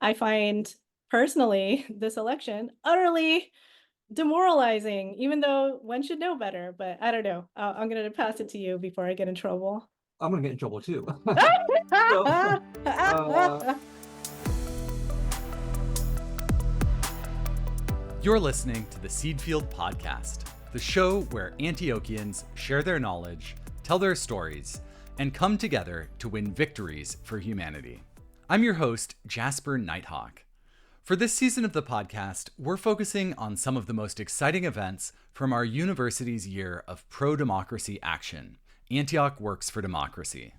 I find personally this election utterly demoralizing, even though one should know better. But I don't know. I'm going to pass it to you before I get in trouble. I'm gonna get in trouble too. So, uh, You're listening to the Seedfield Podcast, the show where Antiochians share their knowledge, tell their stories, and come together to win victories for humanity. I'm your host, Jasper Nighthawk. For this season of the podcast, we're focusing on some of the most exciting events from our university's year of pro-democracy action, Antioch Works for Democracy.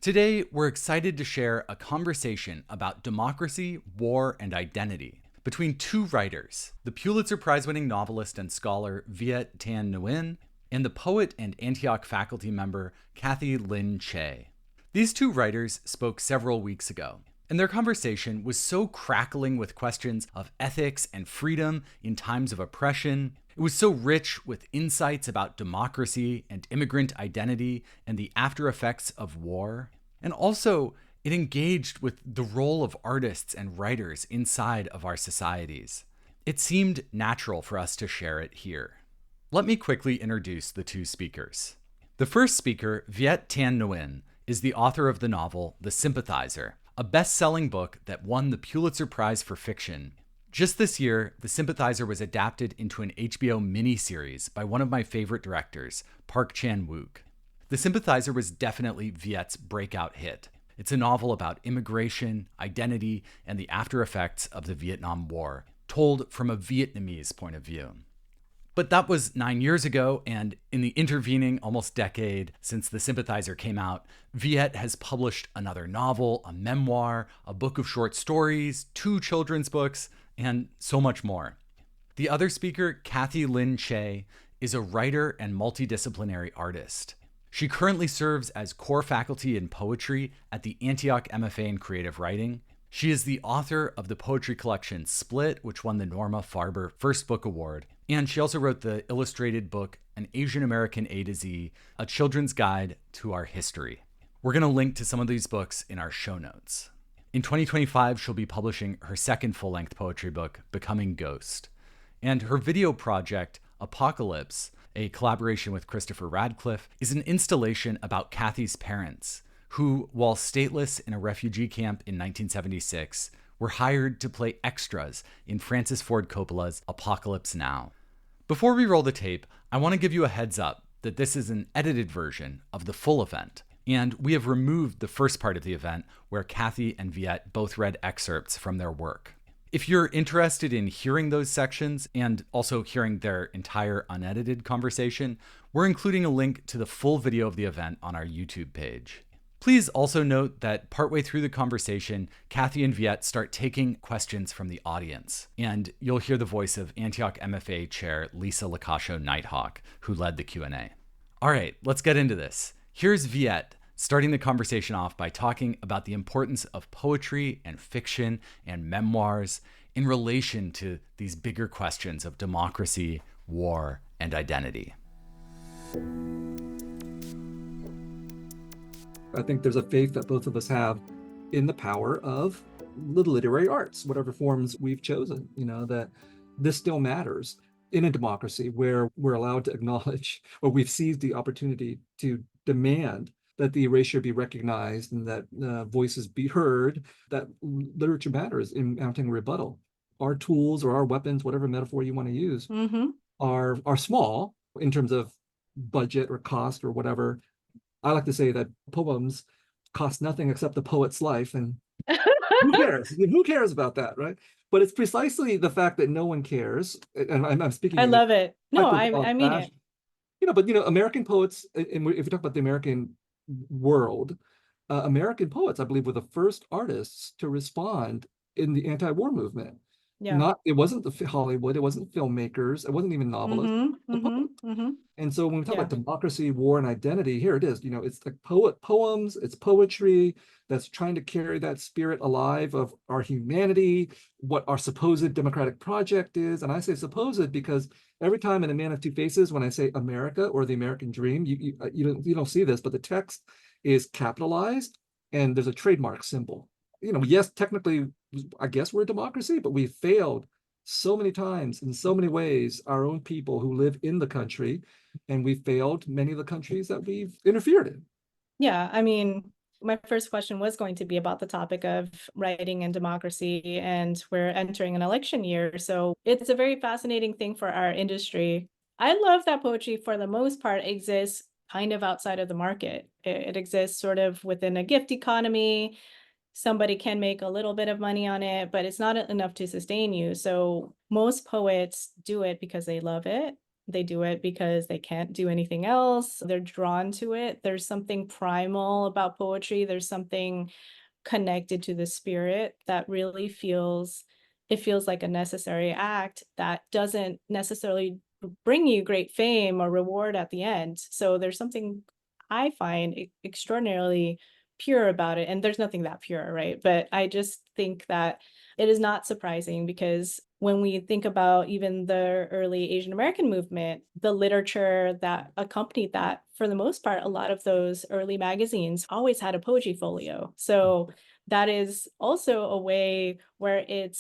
Today, we're excited to share a conversation about democracy, war, and identity between two writers, the Pulitzer Prize-winning novelist and scholar Viet Thanh Nguyen and the poet and Antioch faculty member Cathy Linh Che. These two writers spoke several weeks ago, and their conversation was so crackling with questions of ethics and freedom in times of oppression. It was so rich with insights about democracy and immigrant identity and the after effects of war. And also, it engaged with the role of artists and writers inside of our societies. It seemed natural for us to share it here. Let me quickly introduce the two speakers. The first speaker, Viet Thanh Nguyen, is the author of the novel The Sympathizer, a best-selling book that won the Pulitzer Prize for Fiction. Just this year, The Sympathizer was adapted into an HBO miniseries by one of my favorite directors, Park Chan-wook. The Sympathizer was definitely Viet's breakout hit. It's a novel about immigration, identity, and the after effects of the Vietnam War, told from a Vietnamese point of view. But that was 9 years ago, and in the intervening almost decade since The Sympathizer came out, Viet has published another novel, a memoir, a book of short stories, 2 children's books, and so much more. The other speaker, Cathy Linh Che, is a writer and multidisciplinary artist. She currently serves as core faculty in poetry at the Antioch MFA in Creative Writing. She is the author of the poetry collection Split, which won the Norma Farber First Book Award. And she also wrote the illustrated book, An Asian American A to Z, a children's guide to our history. We're going to link to some of these books in our show notes. In 2025, she'll be publishing her second full-length poetry book, Becoming Ghost. And her video project, Apocalypse, a collaboration with Christopher Radcliffe, is an installation about Cathy's parents, who, while stateless in a refugee camp in 1976, were hired to play extras in Francis Ford Coppola's Apocalypse Now. Before we roll the tape, I want to give you a heads up that this is an edited version of the full event, and we have removed the first part of the event where Cathy and Viet both read excerpts from their work. If you're interested in hearing those sections and also hearing their entire unedited conversation, we're including a link to the full video of the event on our YouTube page. Please also note that partway through the conversation, Cathy and Viet start taking questions from the audience, and you'll hear the voice of Antioch MFA chair Lisa Lacascio Nighthawk, who led the Q&A. All right, let's get into this. Here's Viet, starting the conversation off by talking about the importance of poetry and fiction and memoirs in relation to these bigger questions of democracy, war, and identity. I think there's a faith that both of us have in the power of the literary arts, whatever forms we've chosen, that this still matters in a democracy where we're allowed to acknowledge, or we've seized the opportunity to demand that the erasure be recognized and that voices be heard, that literature matters in mounting rebuttal. Our tools or our weapons, whatever metaphor you want to use, are small in terms of budget or cost or whatever. I like to say that poems cost nothing except the poet's life, and who cares? Who cares about that, right? But it's precisely the fact that no one cares, and I'm speaking. I love it. No, I mean it. But American poets, and if we talk about the American world, American poets, I believe, were the first artists to respond in the anti-war movement. Yeah. It wasn't the Hollywood, it wasn't filmmakers, it wasn't even novelists. And so when we talk about democracy, war, and identity, here it is. It's like poems, it's poetry that's trying to carry that spirit alive of our humanity, what our supposed democratic project is. And I say supposed because every time in A Man of Two Faces, when I say America or the American dream, you don't see this, but the text is capitalized and there's a trademark symbol. Yes, technically I guess we're a democracy, but we failed so many times in so many ways, our own people who live in the country, and we failed many of the countries that we've interfered in. Yeah, I mean, my first question was going to be about the topic of writing and democracy, and we're entering an election year. So it's a very fascinating thing for our industry. I love that poetry, for the most part, exists kind of outside of the market. It exists sort of within a gift economy. Somebody can make a little bit of money on it, but it's not enough to sustain you. So most poets do it because they love it. They do it because they can't do anything else. They're drawn to it. There's something primal about poetry. There's something connected to the spirit that really feels like a necessary act that doesn't necessarily bring you great fame or reward at the end. So there's something I find extraordinarily pure about it. And there's nothing that pure, right? But I just think that it is not surprising, because when we think about even the early Asian American movement, the literature that accompanied that, for the most part, a lot of those early magazines always had a poetry folio. So that is also a way where it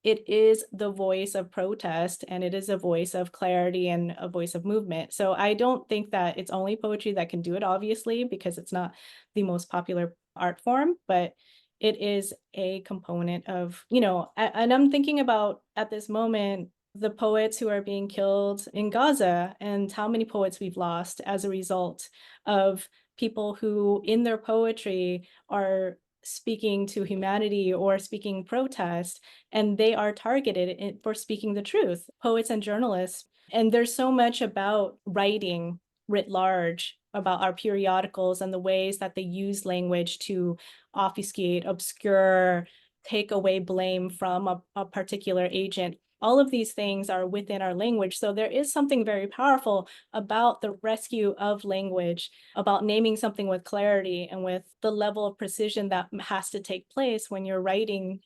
is the voice of protest, and it is a voice of clarity and a voice of movement. So I don't think that it's only poetry that can do it, obviously, because it's not the most popular art form, but it is a component of, and I'm thinking about, at this moment, the poets who are being killed in Gaza, and how many poets we've lost as a result of people who, in their poetry, are speaking to humanity or speaking protest, and they are targeted for speaking the truth, poets and journalists. And there's so much about writing writ large, about our periodicals and the ways that they use language to obfuscate, obscure, take away blame from a particular agent. All of these things are within our language. So there is something very powerful about the rescue of language, about naming something with clarity and with the level of precision that has to take place when you're writing,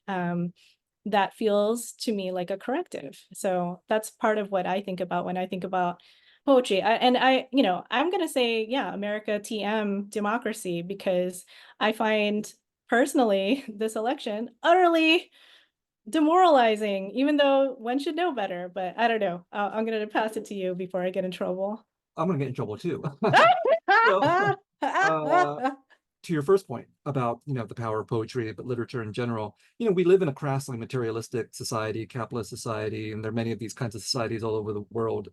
that feels to me like a corrective. So that's part of what I think about when I think about poetry. I'm going to say, yeah, America TM democracy, because I find personally this election utterly demoralizing, even though one should know better. But I don't know. I'm going to pass it to you before I get in trouble. I'm going to get in trouble too. So, uh, to your first point about, the power of poetry, but literature in general, we live in a crassly materialistic society, capitalist society, and there are many of these kinds of societies all over the world.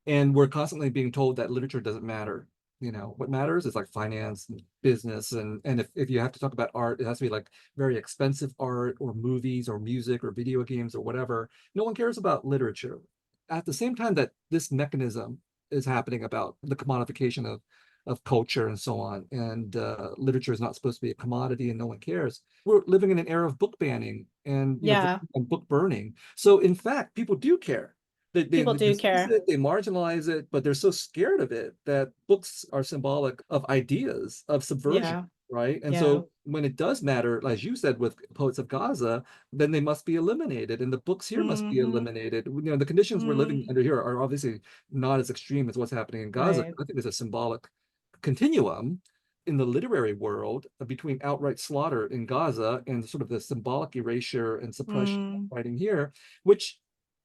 And we're constantly being told that literature doesn't matter. What matters is like finance and business. And if you have to talk about art, it has to be like very expensive art or movies or music or video games or whatever. No one cares about literature. At the same time that this mechanism is happening about the commodification of culture and so on, and literature is not supposed to be a commodity and no one cares. We're living in an era of book banning and Yeah, and book burning. So in fact, people do care. They people do dismiss care. it, they marginalize it, but they're so scared of it that books are symbolic of ideas of subversion, Yeah, right? And yeah. so when it does matter, as you said with Poets of Gaza, then they must be eliminated, and the books here must be Hmm. eliminated. The conditions we're living Hmm. under here are obviously not as extreme as what's happening in Gaza. Right. I think there's a symbolic continuum in the literary world between outright slaughter in Gaza and sort of the symbolic erasure and suppression of Mm, writing here, which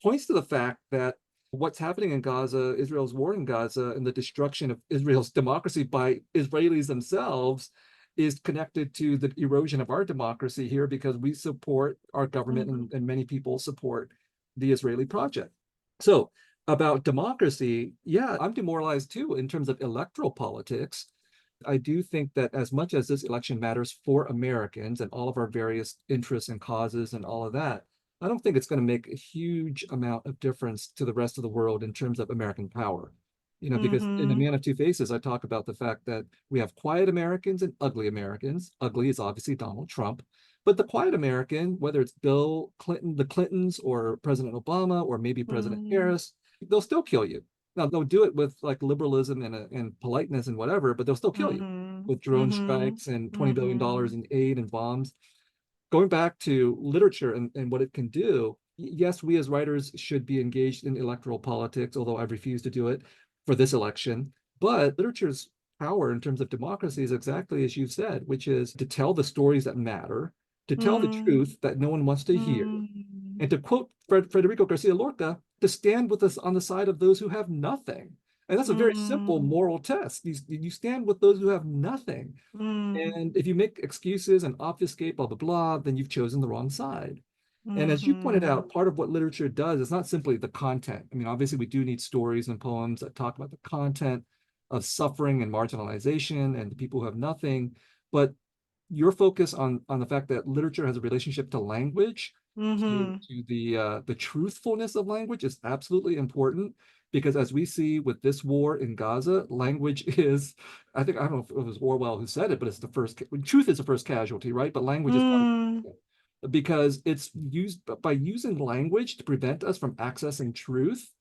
points to the fact that what's happening in Gaza, Israel's war in Gaza, and the destruction of Israel's democracy by Israelis themselves is connected to the erosion of our democracy here, because we support our government, mhm, and many people support the Israeli project. So about democracy, yeah, I'm demoralized too in terms of electoral politics. I do think that as much as this election matters for Americans and all of our various interests and causes and all of that, I don't think it's going to make a huge amount of difference to the rest of the world in terms of American power. Because in A mhm, Man of Two Faces, I talk about the fact that we have quiet Americans and ugly Americans. Ugly is obviously Donald Trump, but the quiet American, whether it's Bill Clinton, the Clintons, or President Obama, or maybe President mhm, Harris, they'll still kill you. Now, they'll do it with like liberalism and politeness and whatever, but they'll still kill you mhm, with drone mhm, strikes and $20 billion mhm, in aid and bombs. Going back to literature and what it can do, yes, we as writers should be engaged in electoral politics, although I've refused to do it for this election. But literature's power in terms of democracy is exactly as you've said, which is to tell the stories that matter, to tell the Mm, truth that no one wants to hear. mm, And to quote Federico Garcia Lorca, to stand with us on the side of those who have nothing. And that's a very simple mm, moral test. You stand with those who have nothing. mm, And if you make excuses and obfuscate, blah, blah, blah, then you've chosen the wrong side. And as you pointed mhm. out, part of what literature does is not simply the content. I mean, obviously, we do need stories and poems that talk about the content of suffering and marginalization and the people who have nothing. But your focus on the fact that literature has a relationship to language, Mhm. to the truthfulness of language is absolutely important, because as we see with this war in Gaza, language is, I think, I don't know if it was Orwell who said it, but it's the first, truth is the first casualty, right? But language is one Mm, of, because it's used by using language to prevent us from accessing truth,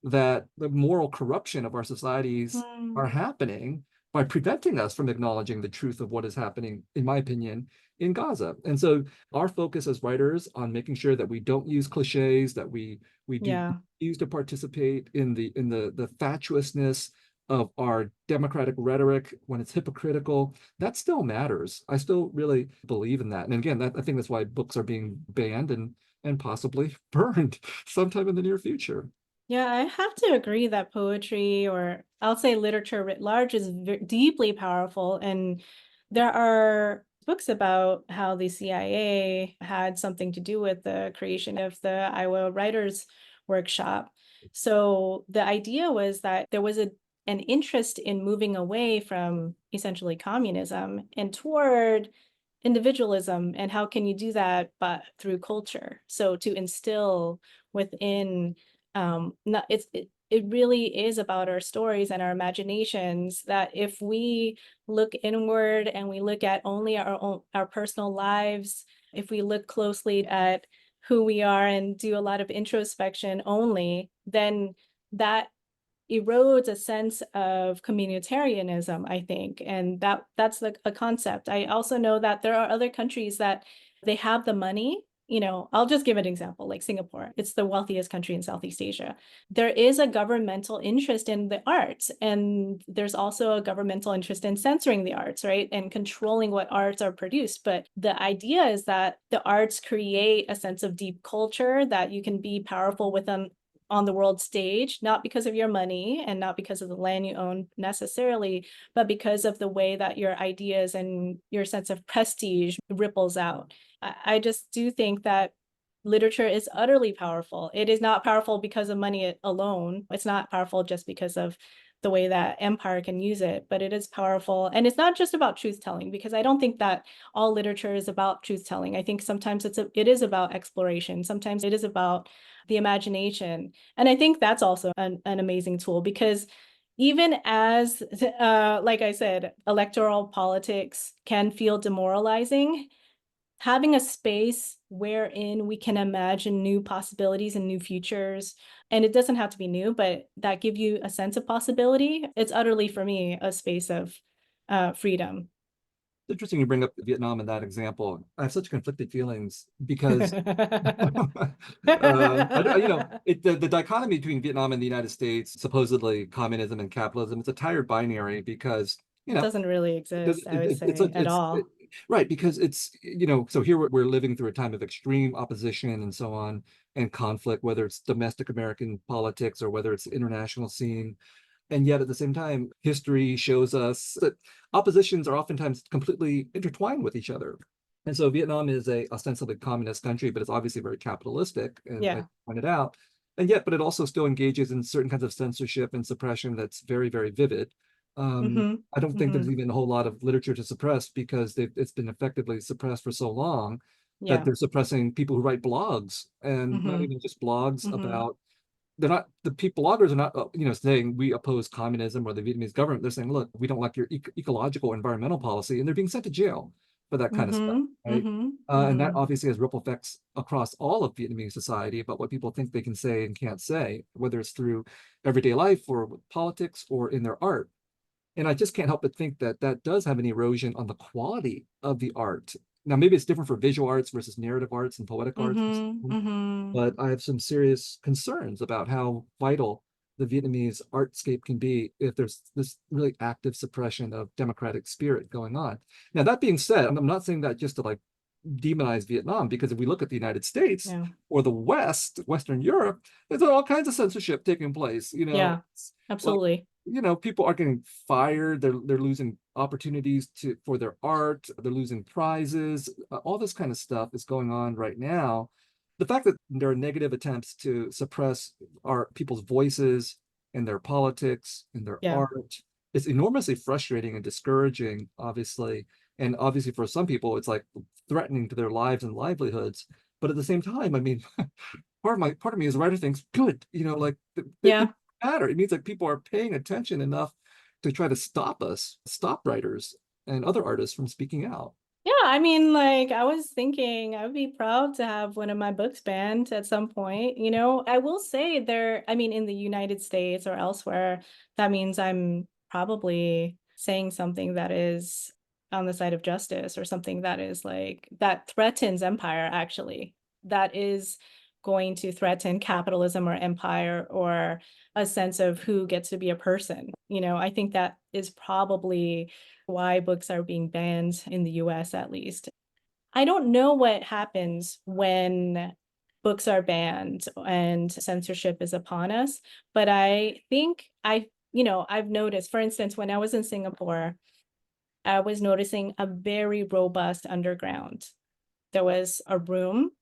that the moral corruption of our societies mm. are happening by preventing us from acknowledging the truth of what is happening, in my opinion, in Gaza. And so our focus as writers on making sure that we don't use cliches, that we do Yeah. use to participate in the fatuousness of our democratic rhetoric when it's hypocritical, that still matters. I still really believe in that. And again, I think that's why books are being banned and possibly burned sometime in the near future. Yeah, I have to agree that poetry, or I'll say literature writ large, is deeply powerful. And there are books about how the CIA had something to do with the creation of the Iowa Writers Workshop. So the idea was that there was an interest in moving away from essentially communism and toward individualism. And how can you do that but through culture? So to instill within not it really is about our stories and our imaginations, that if we look inward and we look at only our personal lives, if we look closely at who we are and do a lot of introspection only, then that erodes a sense of communitarianism, I think. And that's like a concept. I also know that there are other countries that they have the money. I'll just give an example, like Singapore. It's the wealthiest country in Southeast Asia. There is a governmental interest in the arts, and there's also a governmental interest in censoring the arts, right? And controlling what arts are produced. But the idea is that the arts create a sense of deep culture, that you can be powerful with them on the world stage, not because of your money and not because of the land you own necessarily, but because of the way that your ideas and your sense of prestige ripples out. I just do think that literature is utterly powerful. It is not powerful because of money alone. It's not powerful just because of the way that empire can use it, but it is powerful. And it's not just about truth telling, because I don't think that all literature is about truth telling. I think sometimes it is about exploration. Sometimes it is about the imagination. And I think that's also an amazing tool, because even as, like I said, electoral politics can feel demoralizing, having a space wherein we can imagine new possibilities and new futures, and it doesn't have to be new, but that give you a sense of possibility, it's utterly, for me, a space of freedom. It's interesting you bring up Vietnam in that example. I have such conflicted feelings because the dichotomy between Vietnam and the United States, supposedly communism and capitalism, it's a tired binary because, It doesn't really exist, I would say, at all. right, because it's, so here we're living through a time of extreme opposition and so on, and conflict, whether it's domestic American politics or whether it's the international scene. And yet at the same time, history shows us that oppositions are oftentimes completely intertwined with each other. And so Vietnam is a ostensibly communist country, but it's obviously very capitalistic, as I Yeah. pointed out. And yet, but it also still engages in certain kinds of censorship and suppression that's very, very vivid. Mm-hmm. I don't think there's Mm-hmm. even a whole lot of literature to suppress, because it's been effectively suppressed for so long that Yeah. they're suppressing people who write blogs, and not Mm-hmm. even just blogs Mm-hmm. about, they're not, the people bloggers are not saying we oppose communism or the Vietnamese government. They're saying, look, we don't like your ecological environmental policy, and they're being sent to jail for that kind of stuff, Mm-hmm. right? Mm-hmm. And that Mm-hmm. obviously has ripple effects across all of Vietnamese society about what people think they can say and can't say, whether it's through everyday life or politics or in their art. And I just can't help but think that that does have an erosion on the quality of the art. Now, maybe it's different for visual arts versus narrative arts and poetic arts, Mm-hmm. Mm-hmm. but I have some serious concerns about how vital the Vietnamese artscape can be if there's this really active suppression of democratic spirit going on. Now, that being said, I'm not saying that just to like demonize Vietnam, because if we look at the United States Yeah. or the West, Western Europe, there's all kinds of censorship taking place. Yeah, absolutely. People are getting fired. They're losing opportunities for their art. They're losing prizes. All this kind of stuff is going on right now. The fact that there are negative attempts to suppress our people's voices and their politics and their Yeah. art is enormously frustrating and discouraging, obviously. And obviously for some people, it's like threatening to their lives and livelihoods. But at the same time, I mean, part of me as a writer thinks, good, like Yeah. it matter. It means that people are paying attention enough to try to stop writers and other artists from speaking out. Yeah, I mean, like, I was thinking I would be proud to have one of my books banned at some point. I will say I mean, in the United States or elsewhere, that means I'm probably saying something that is on the side of justice, or something that is like, that threatens empire, actually. That is going to threaten capitalism or empire, or a sense of who gets to be a person. I think that is probably why books are being banned in the US, at least. I don't know what happens when books are banned and censorship is upon us, but I think I've noticed, for instance, when I was in Singapore, I was noticing a very robust underground. There was a room.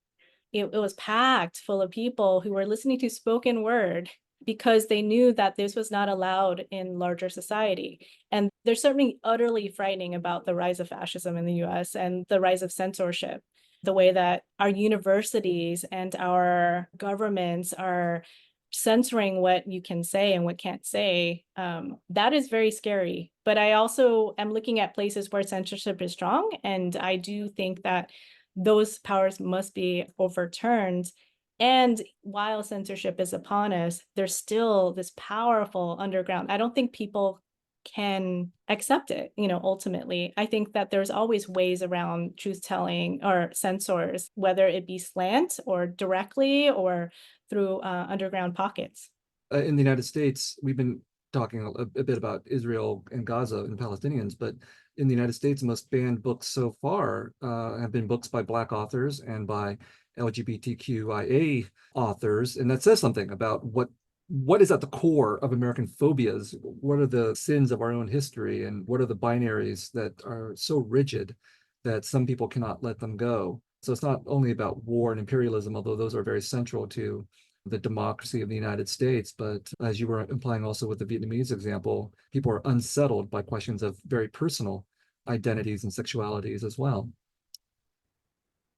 It was packed full of people who were listening to spoken word, because they knew that this was not allowed in larger society. And there's certainly utterly frightening about the rise of fascism in the US and the rise of censorship, the way that our universities and our governments are censoring what you can say and what can't say. That is very scary. But I also am looking at places where censorship is strong, and I do think that those powers must be overturned. And while censorship is upon us, there's still this powerful underground. I don't think people can accept it, ultimately. I think that there's always ways around truth telling or censors, whether it be slant or directly or through underground pockets. In the United States, we've been talking a bit about Israel and Gaza and Palestinians, but in the United States, the most banned books so far have been books by Black authors and by LGBTQIA authors. And that says something about what is at the core of American phobias. What are the sins of our own history, and what are the binaries that are so rigid that some people cannot let them go? So it's not only about war and imperialism, although those are very central to the democracy of the United States. But as you were implying also with the Vietnamese example, people are unsettled by questions of very personal identities and sexualities as well.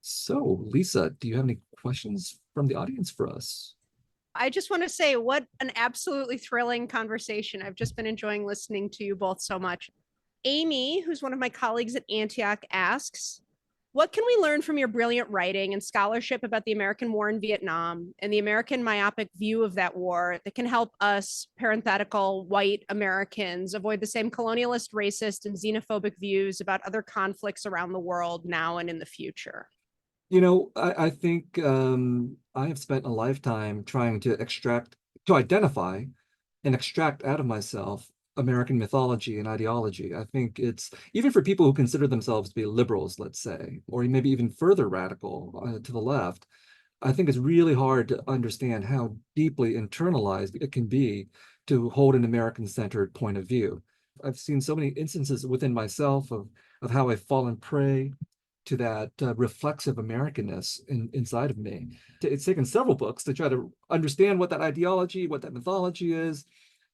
So, Lisa, do you have any questions from the audience for us? I just want to say, what an absolutely thrilling conversation. I've just been enjoying listening to you both so much. Amy, who's one of my colleagues at Antioch, asks, what can we learn from your brilliant writing and scholarship about the American war in Vietnam and the American myopic view of that war that can help us, parenthetical, white Americans, avoid the same colonialist, racist, and xenophobic views about other conflicts around the world now and in the future? I think I have spent a lifetime trying to identify and extract out of myself American mythology and ideology. I think it's, even for people who consider themselves to be liberals, let's say, or maybe even further radical to the left, I think it's really hard to understand how deeply internalized it can be to hold an American-centered point of view. I've seen so many instances within myself of how I've fallen prey to that reflexive Americanness inside of me. It's taken several books to try to understand what that ideology, what that mythology is,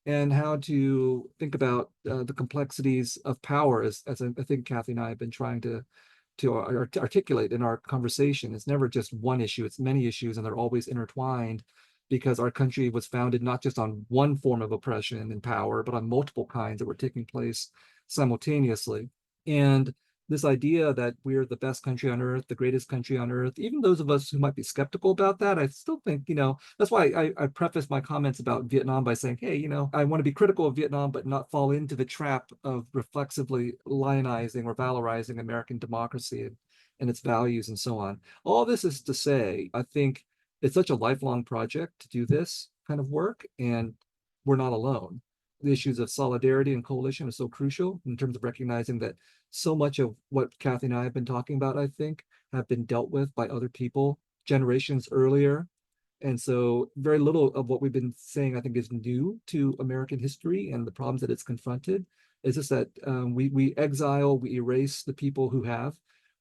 and how to think about the complexities of power, as I think Cathy and I have been trying to articulate in our conversation. It's never just one issue, it's many issues, and they're always intertwined, because our country was founded not just on one form of oppression and power, but on multiple kinds that were taking place simultaneously. And this idea that we're the best country on earth, the greatest country on earth, even those of us who might be skeptical about that, I still think, that's why I preface my comments about Vietnam by saying, hey, I want to be critical of Vietnam, but not fall into the trap of reflexively lionizing or valorizing American democracy and its values and so on. All this is to say, I think it's such a lifelong project to do this kind of work, and we're not alone. The issues of solidarity and coalition are so crucial in terms of recognizing that so much of what Cathy and I have been talking about, I think, have been dealt with by other people generations earlier. And so very little of what we've been saying, I think, is new to American history and the problems that it's confronted. It's just that we exile, we erase the people who have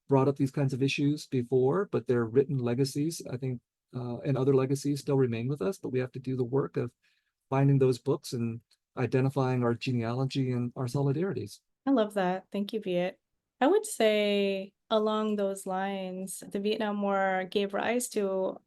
brought up these kinds of issues before, but their written legacies, I think, and other legacies still remain with us, but we have to do the work of finding those books and identifying our genealogy and our solidarities. I love that. Thank you, Viet. I would say along those lines, the Vietnam War gave rise to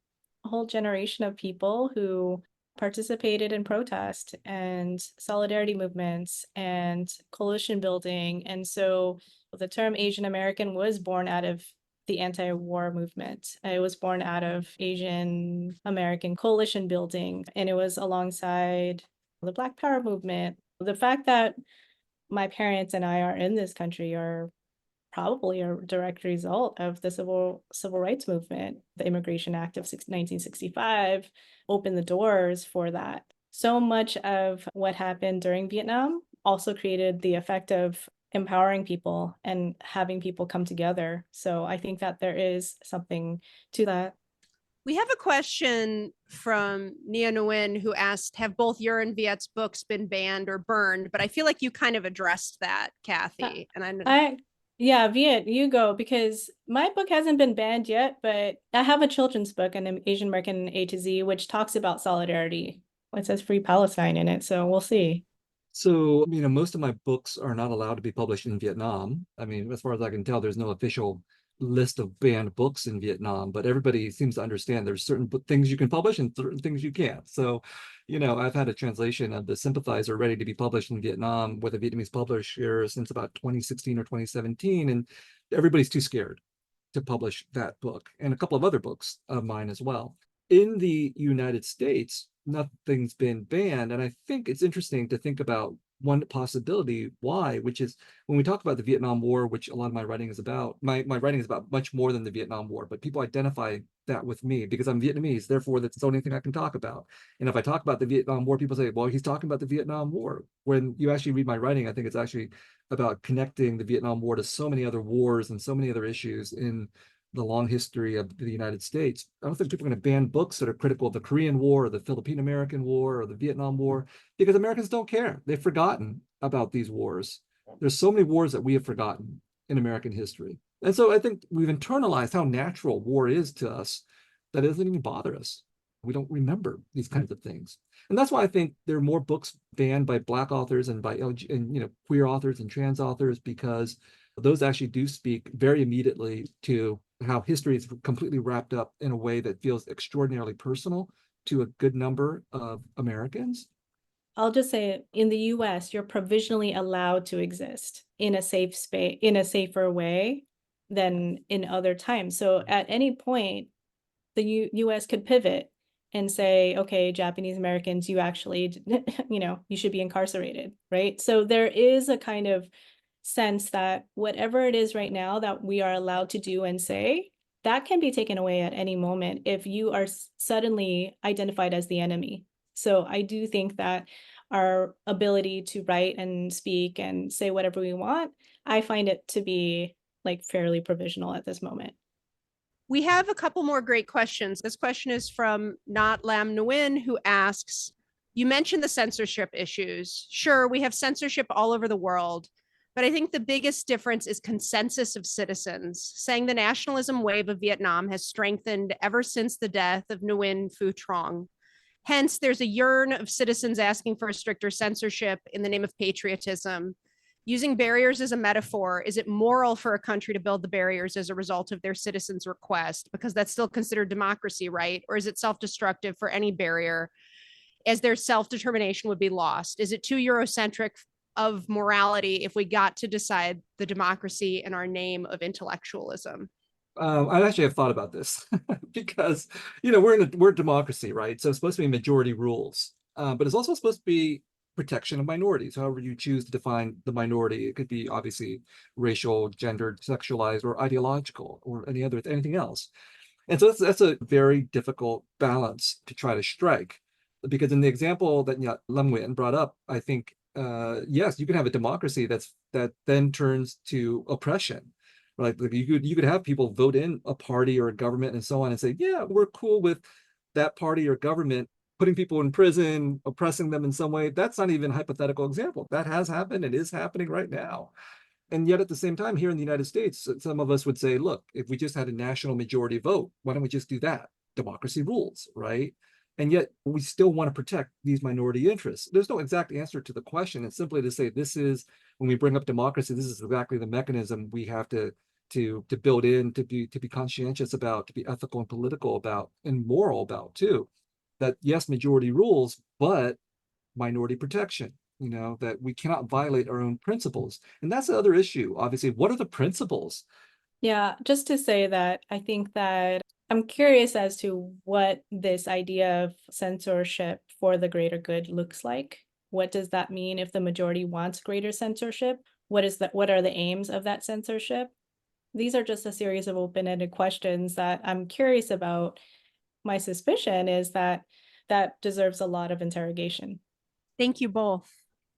a whole generation of people who participated in protest and solidarity movements and coalition building. And so the term Asian American was born out of the anti-war movement. It was born out of Asian American coalition building, and it was alongside the Black Power movement. The fact that my parents and I are in this country are probably a direct result of the civil rights movement. The Immigration Act of 1965 opened the doors for that. So much of what happened during Vietnam also created the effect of empowering people and having people come together. So I think that there is something to that. We have a question from Nia Nguyen who asked, have both your and Viet's books been banned or burned? But I feel like you kind of addressed that, Cathy. Yeah, Viet, you go, because my book hasn't been banned yet, but I have a children's book, an Asian American A to Z, which talks about solidarity. It says Free Palestine in it, so we'll see. So, most of my books are not allowed to be published in Vietnam. I mean, as far as I can tell, there's no official list of banned books in Vietnam, but everybody seems to understand there's certain things you can publish and certain things you can't. So, I've had a translation of The Sympathizer ready to be published in Vietnam with a Vietnamese publisher since about 2016 or 2017, and everybody's too scared to publish that book and a couple of other books of mine as well. In the United States, nothing's been banned, and I think it's interesting to think about one possibility why, which is when we talk about the Vietnam War, which a lot of my writing is about, my writing is about much more than the Vietnam War, but people identify that with me because I'm Vietnamese, therefore that's the only thing I can talk about. And if I talk about the Vietnam War, people say, well, he's talking about the Vietnam War. When you actually read my writing, I think it's actually about connecting the Vietnam War to so many other wars and so many other issues in the long history of the United States. I don't think people are going to ban books that are critical of the Korean War or the Philippine-American War or the Vietnam War because Americans don't care. They've forgotten about these wars. There's so many wars that we have forgotten in American history. And so I think we've internalized how natural war is to us that it doesn't even bother us. We don't remember these kinds of things. And that's why I think there are more books banned by Black authors and by queer authors and trans authors, because those actually do speak very immediately to how history is completely wrapped up in a way that feels extraordinarily personal to a good number of Americans. I'll just say in the US, you're provisionally allowed to exist in a safe space, in a safer way than in other times. So at any point, the US could pivot and say, okay, Japanese Americans, you actually, you should be incarcerated, right? So there is a kind of sense that whatever it is right now that we are allowed to do and say, that can be taken away at any moment if you are suddenly identified as the enemy. So I do think that our ability to write and speak and say whatever we want, I find it to be like fairly provisional at this moment. We have a couple more great questions. This question is from Not Lam Nguyen, who asks, you mentioned the censorship issues. Sure, we have censorship all over the world, but I think the biggest difference is consensus of citizens, saying the nationalism wave of Vietnam has strengthened ever since the death of Nguyen Phu Trong. Hence, there's a yearn of citizens asking for a stricter censorship in the name of patriotism. Using barriers as a metaphor, is it moral for a country to build the barriers as a result of their citizens' request? Because that's still considered democracy, right? Or is it self-destructive for any barrier, as their self-determination would be lost? Is it too Eurocentric of morality if we got to decide the democracy in our name of intellectualism? I actually have thought about this because, we're a democracy, right? So it's supposed to be majority rules, but it's also supposed to be protection of minorities, however you choose to define the minority. It could be obviously racial, gendered, sexualized, or ideological, or anything else. And so that's a very difficult balance to try to strike, because in the example that Lam Nguyen brought up, I think, yes, you can have a democracy that then turns to oppression. right? Like you could have people vote in a party or a government and so on and say, yeah, we're cool with that party or government putting people in prison, oppressing them in some way. That's not even a hypothetical example. That has happened. It is happening right now. And yet at the same time, here in the United States, some of us would say, look, if we just had a national majority vote, why don't we just do that? Democracy rules, right? And yet we still want to protect these minority interests. There's no exact answer to the question. It's simply to say, this is, when we bring up democracy, this is exactly the mechanism we have to build in, to be conscientious about, to be ethical and political about, and moral about too. That yes, majority rules, but minority protection, that we cannot violate our own principles. And that's the other issue. Obviously, what are the principles? Yeah, just to say that I think that I'm curious as to what this idea of censorship for the greater good looks like. What does that mean if the majority wants greater censorship? What are the aims of that censorship? These are just a series of open-ended questions that I'm curious about. My suspicion is that that deserves a lot of interrogation. Thank you both.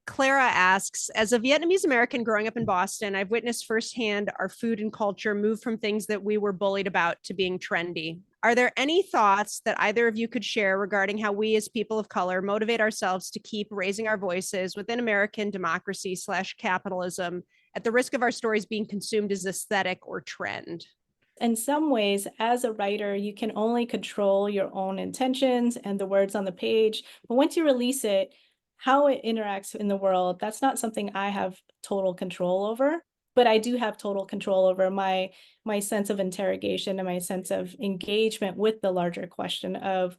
Clara asks, as a Vietnamese American growing up in Boston, I've witnessed firsthand our food and culture move from things that we were bullied about to being trendy. Are there any thoughts that either of you could share regarding how we as people of color motivate ourselves to keep raising our voices within American democracy/capitalism at the risk of our stories being consumed as aesthetic or trend? In some ways, as a writer, you can only control your own intentions and the words on the page. But once you release it, how it interacts in the world, that's not something I have total control over. But I do have total control over my sense of interrogation and my sense of engagement with the larger question of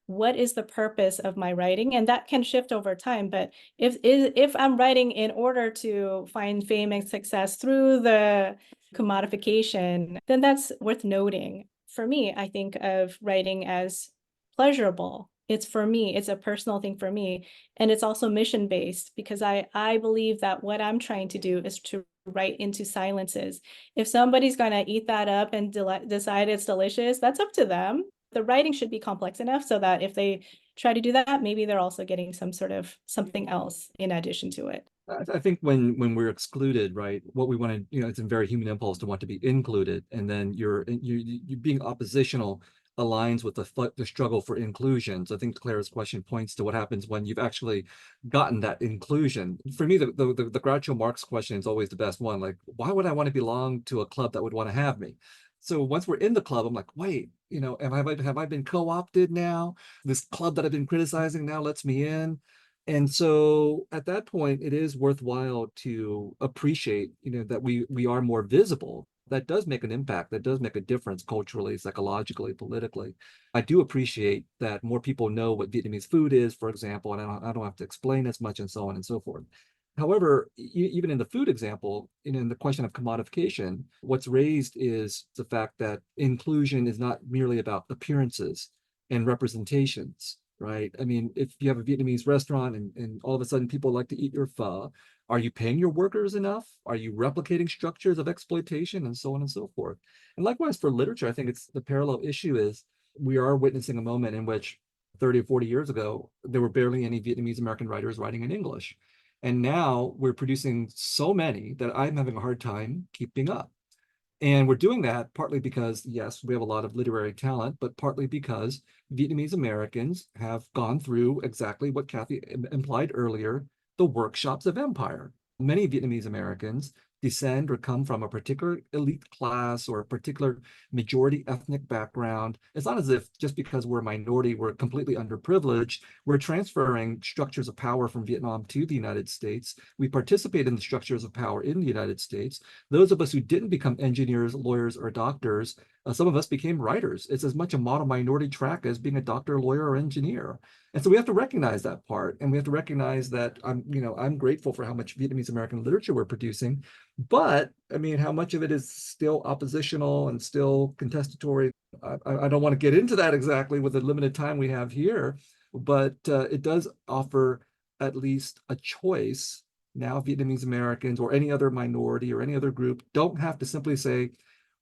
what is the purpose of my writing? And that can shift over time. But if I'm writing in order to find fame and success through the commodification, then that's worth noting. For me, I think of writing as pleasurable. It's for me, it's a personal thing for me. And it's also mission-based because I believe that what I'm trying to do is to write into silences. If somebody's gonna eat that up and decide it's delicious, that's up to them. The writing should be complex enough so that if they try to do that, maybe they're also getting some sort of something else in addition to it. I think when we're excluded, right, what we want to, it's a very human impulse to want to be included, and then you're being oppositional aligns with the struggle for inclusion. So I think Clara's question points to what happens when you've actually gotten that inclusion. For me, the Groucho Marx question is always the best one. Like, why would I want to belong to a club that would want to have me? So once we're in the club, I'm like, wait, have I been co-opted now? This club that I've been criticizing now lets me in. And so at that point, it is worthwhile to appreciate, that we are more visible. That does make an impact. That does make a difference culturally, psychologically, politically. I do appreciate that more people know what Vietnamese food is, for example, and I don't have to explain as much and so on and so forth. However, even in the food example, in the question of commodification, what's raised is the fact that inclusion is not merely about appearances and representations, right? I mean, if you have a Vietnamese restaurant and all of a sudden people like to eat your pho, are you paying your workers enough? Are you replicating structures of exploitation and so on and so forth? And likewise for literature, I think it's the parallel issue is we are witnessing a moment in which 30 or 40 years ago, there were barely any Vietnamese American writers writing in English. And now we're producing so many that I'm having a hard time keeping up. And we're doing that partly because, yes, we have a lot of literary talent, but partly because Vietnamese Americans have gone through exactly what Cathy implied earlier, the workshops of empire. Many Vietnamese Americans descend or come from a particular elite class or a particular majority ethnic background. It's not as if just because we're a minority, we're completely underprivileged. We're transferring structures of power from Vietnam to the United States. We participate in the structures of power in the United States. Those of us who didn't become engineers, lawyers, or doctors, some of us became writers. It's as much a model minority track as being a doctor, lawyer, or engineer. And so we have to recognize that part, and we have to recognize that I'm grateful for how much Vietnamese American literature we're producing, but I mean, how much of it is still oppositional and still contestatory? I don't want to get into that exactly with the limited time we have here, but it does offer at least a choice. Now, Vietnamese Americans or any other minority or any other group don't have to simply say,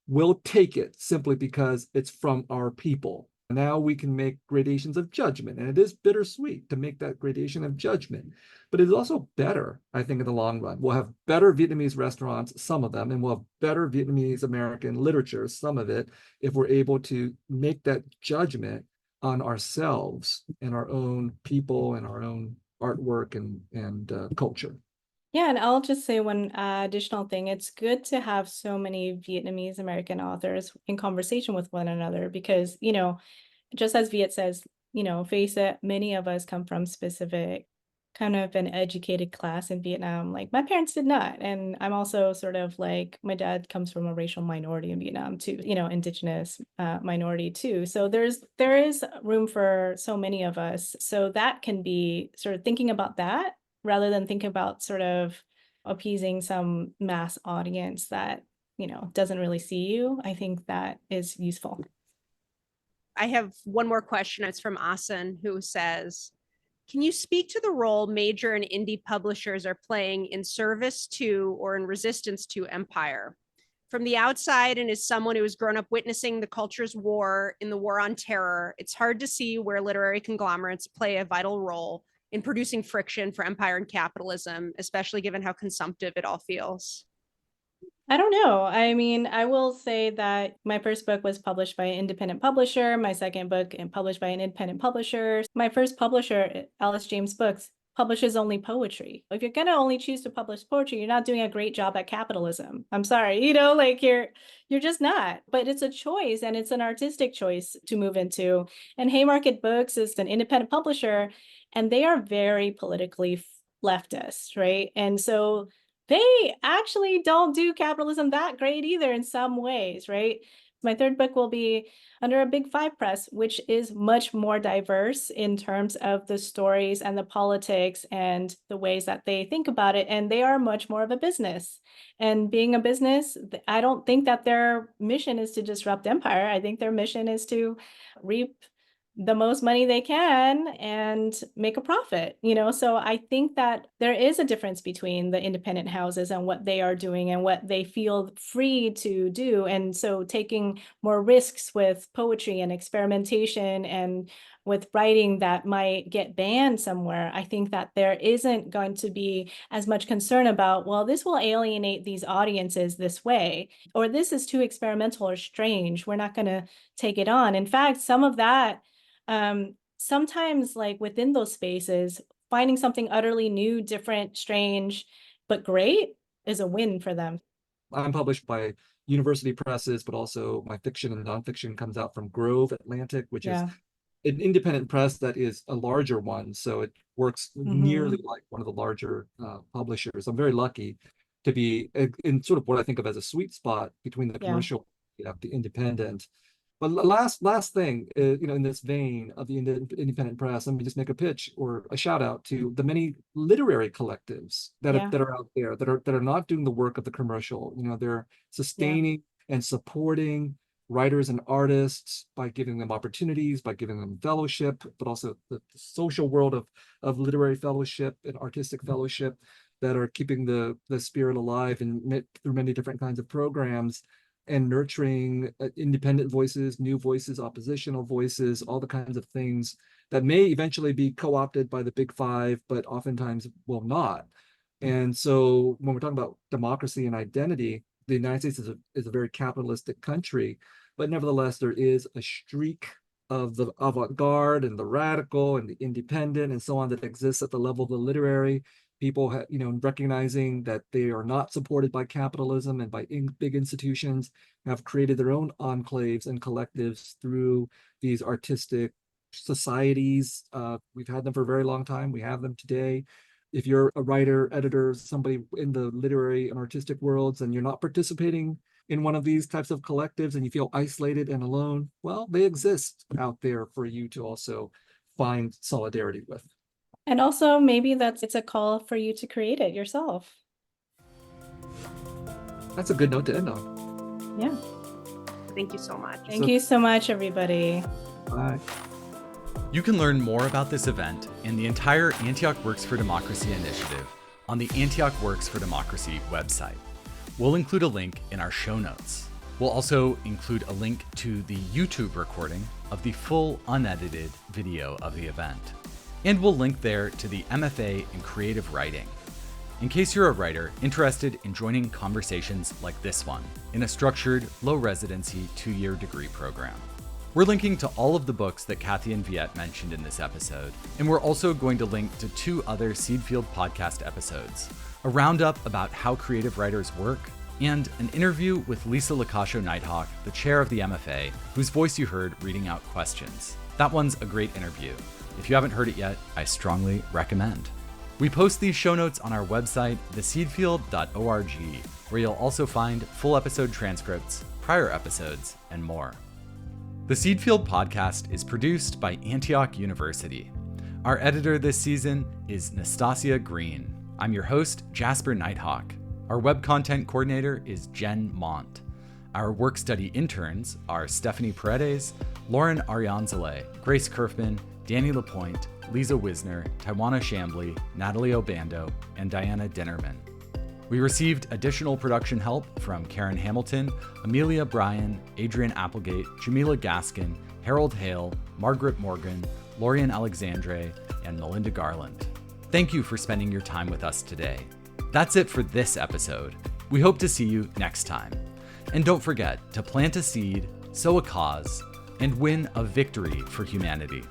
we'll take it simply because it's from our people. Now we can make gradations of judgment, and it is bittersweet to make that gradation of judgment, but it is also better, I think, in the long run. We'll have better Vietnamese restaurants, some of them, and we'll have better Vietnamese American literature, some of it, if we're able to make that judgment on ourselves and our own people and our own artwork and culture. Yeah, and I'll just say one additional thing. It's good to have so many Vietnamese American authors in conversation with one another because, just as Viet says, face it, many of us come from specific kind of an educated class in Vietnam. Like my parents did not. And I'm also sort of like, my dad comes from a racial minority in Vietnam too, indigenous minority too. So there is room for so many of us. So that can be sort of thinking about that rather than think about sort of appeasing some mass audience that, doesn't really see you. I think that is useful. I have one more question. It's from Asen, who says, can you speak to the role major and indie publishers are playing in service to or in resistance to empire? From the outside, and as someone who has grown up witnessing the culture's war in the war on terror, it's hard to see where literary conglomerates play a vital role in producing friction for empire and capitalism, especially given how consumptive it all feels. I don't know. I mean, I will say that my first book was published by an independent publisher. My second book published by an independent publisher. My first publisher, Alice James Books, publishes only poetry. If you're going to only choose to publish poetry, you're not doing a great job at capitalism. I'm sorry, like you're just not. But it's a choice, and it's an artistic choice to move into. And Haymarket Books is an independent publisher, and they are very politically leftist, right? And so they actually don't do capitalism that great either in some ways, right? My third book will be under a Big Five press, which is much more diverse in terms of the stories and the politics and the ways that they think about it. And they are much more of a business. And being a business, I don't think that their mission is to disrupt empire. I think their mission is to reap the most money they can and make a profit, So I think that there is a difference between the independent houses and what they are doing and what they feel free to do. And so taking more risks with poetry and experimentation and with writing that might get banned somewhere, I think that there isn't going to be as much concern about, well, this will alienate these audiences this way, or this is too experimental or strange. We're not going to take it on. In fact, some of that sometimes like within those spaces, finding something utterly new, different, strange, but great is a win for them. I'm published by university presses, but also my fiction and nonfiction comes out from Grove Atlantic, which is an independent press that is a larger one. So it works nearly like one of the larger publishers. I'm very lucky to be in sort of what I think of as a sweet spot between the commercial, the independent. But last thing, in this vein of the independent press, let me just make a pitch or a shout out to the many literary collectives that are out there that are not doing the work of the commercial. They're sustaining and supporting writers and artists by giving them opportunities, by giving them fellowship, but also the social world of literary fellowship and artistic fellowship that are keeping the spirit alive and through many different kinds of programs, and nurturing independent voices, new voices, oppositional voices, all the kinds of things that may eventually be co-opted by the Big Five, but oftentimes will not. And so when we're talking about democracy and identity, the United States is a very capitalistic country, but nevertheless, there is a streak of the avant-garde and the radical and the independent and so on that exists at the level of the literary. People, recognizing that they are not supported by capitalism and by big institutions, have created their own enclaves and collectives through these artistic societies. We've had them for a very long time. We have them today. If you're a writer, editor, somebody in the literary and artistic worlds, and you're not participating in one of these types of collectives and you feel isolated and alone, well, they exist out there for you to also find solidarity with. And also maybe it's a call for you to create it yourself. That's a good note to end on. Yeah. Thank you so much. Thank you so much, everybody. Bye. You can learn more about this event and the entire Antioch Works for Democracy initiative on the Antioch Works for Democracy website. We'll include a link in our show notes. We'll also include a link to the YouTube recording of the full unedited video of the event. And we'll link there to the MFA in Creative Writing, in case you're a writer interested in joining conversations like this one in a structured, low-residency 2-year degree program. We're linking to all of the books that Cathy and Viet mentioned in this episode, and we're also going to link to 2 other Seedfield podcast episodes, a roundup about how creative writers work, and an interview with Lisa Lacascio-Nighthawk, the chair of the MFA, whose voice you heard reading out questions. That one's a great interview. If you haven't heard it yet, I strongly recommend. We post these show notes on our website, theseedfield.org, where you'll also find full episode transcripts, prior episodes, and more. The Seedfield podcast is produced by Antioch University. Our editor this season is Nastasia Green. I'm your host, Jasper Nighthawk. Our web content coordinator is Jen Mont. Our work study interns are Stephanie Paredes, Lauren Arianzale, Grace Kerfman, Danny Lapointe, Lisa Wisner, Taiwana Shambly, Natalie Obando, and Diana Dinnerman. We received additional production help from Karen Hamilton, Amelia Bryan, Adrian Applegate, Jamila Gaskin, Harold Hale, Margaret Morgan, Lorian Alexandre, and Melinda Garland. Thank you for spending your time with us today. That's it for this episode. We hope to see you next time. And don't forget to plant a seed, sow a cause, and win a victory for humanity.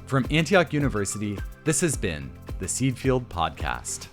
From Antioch University, this has been the Seedfield Podcast.